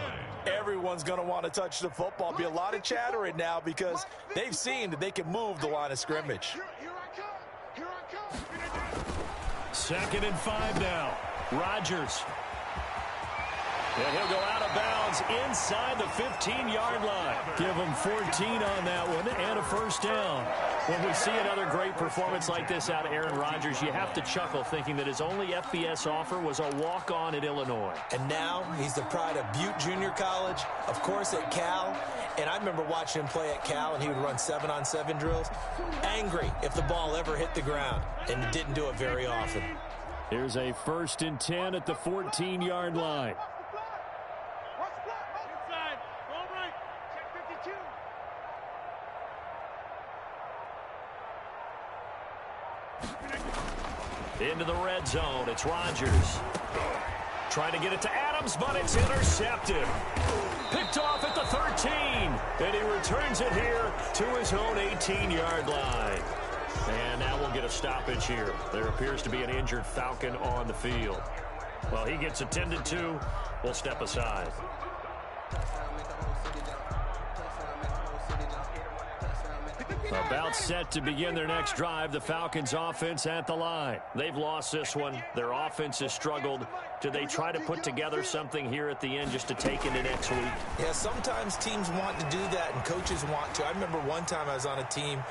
everyone's going to want to touch the football. Be a lot of chattering now because they've seen that they can move the line of scrimmage. Here I come. 2nd and 5 now. Rodgers. And he'll go out of bounds inside the 15-yard line. Give him 14 on that one and a first down. When we see another great performance like this out of Aaron Rodgers, you have to chuckle thinking that his only FBS offer was a walk-on at Illinois. And now he's the pride of Butte Junior College, of course at Cal. And I remember watching him play at Cal, and he would run 7-on-7 drills. Angry if the ball ever hit the ground, and didn't do it very often. Here's a 1st and 10 at the 14-yard line. Inside. Go right. Check 52. Into the red zone. It's Rodgers. Trying to get it to Adams, but it's intercepted. Picked off at the 13. And he returns it here to his own 18-yard line. And now we'll get a stoppage here. There appears to be an injured Falcon on the field. Well, he gets attended to. We'll step aside. About set to begin their next drive, the Falcons offense at the line. They've lost this one. Their offense has struggled. Do they try to put together something here at the end just to take into next week? Yeah, sometimes teams want to do that and coaches want to. I remember one time I was on a team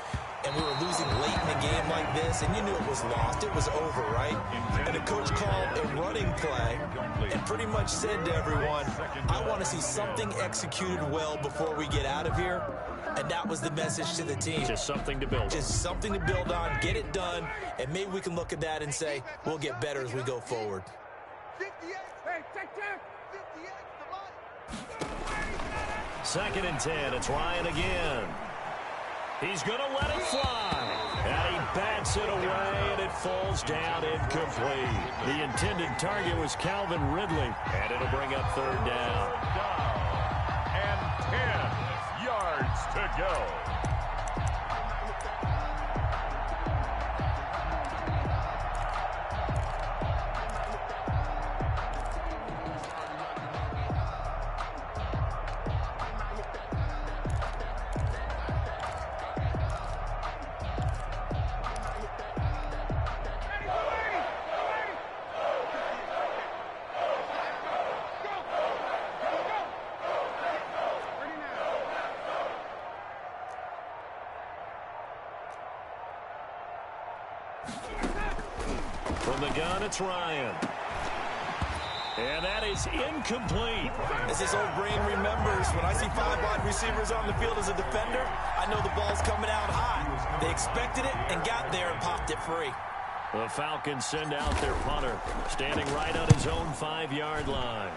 and we were losing late in the game like this, and you knew it was lost. It was over, right? And the coach called a running play and pretty much said to everyone, I want to see something executed well before we get out of here. And that was the message to the team. Just something to build on. Just something to build on, get it done, and maybe we can look at that and say, we'll get better as we go forward. 58. Hey, take 10. 2nd and 10. It's Ryan again. He's going to let it fly. And he bats it away, and it falls down incomplete. The intended target was Calvin Ridley. And it'll bring up 3rd down. And 10 yards to go. From the gun, it's Ryan. And that is incomplete. As his old brain remembers, when I see 5 wide receivers on the field as a defender, I know the ball's coming out high. They expected it and got there and popped it free. The Falcons send out their punter, standing right on his own 5-yard line.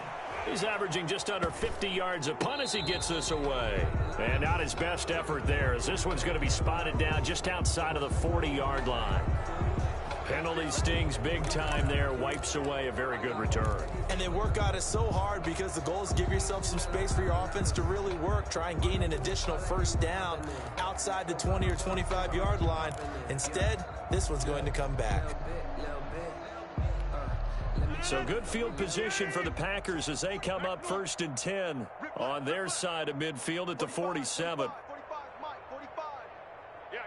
He's averaging just under 50 yards a punt as he gets this away. And not his best effort there, as this one's going to be spotted down just outside of the 40-yard line. Penalty stings big time there, wipes away a very good return. And they work on it so hard because the goal is to give yourself some space for your offense to really work. Try and gain an additional 1st down outside the 20 or 25-yard line. Instead, this one's going to come back. So good field position for the Packers as they come up 1st and 10 on their side of midfield at the 47. 45, Mike, 45. Yeah.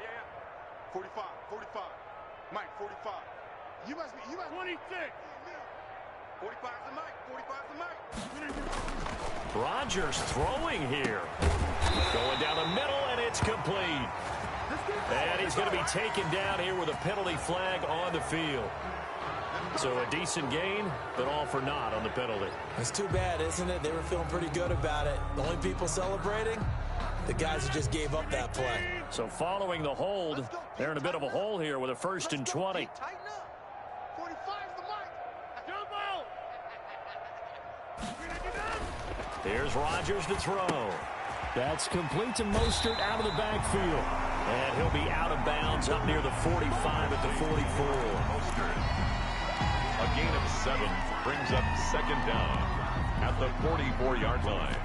45. Mike, 45. You must be 26. 45's the Mike. 45's the Mike. Rodgers throwing here. Going down the middle, and it's complete. And he's going to be taken down here with a penalty flag on the field. So a decent gain, but all for naught on the penalty. It's too bad, isn't it? They were feeling pretty good about it. The only people celebrating, the guys who just gave up that play. So following the hold, they're in a bit of a hole here with a 1st and 20. Tighten up. 45's the Mike. Jump out. Here's Rodgers to throw. That's complete to Mostert out of the backfield. And he'll be out of bounds up near the 45 at the 44. Mostert. A gain of 7 brings up 2nd down at the 44-yard line.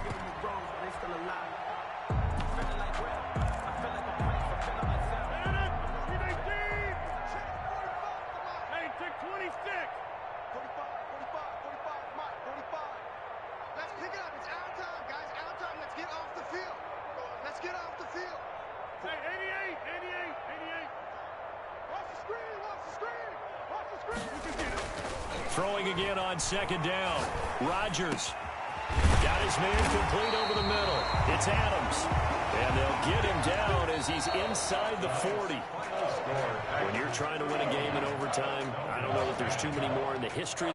Throwing again on 2nd down. Rodgers Got his man complete over the middle. It's Adams. And they'll get him down as he's inside the 40. When you're trying to win a game in overtime, I don't know that there's too many more in the history.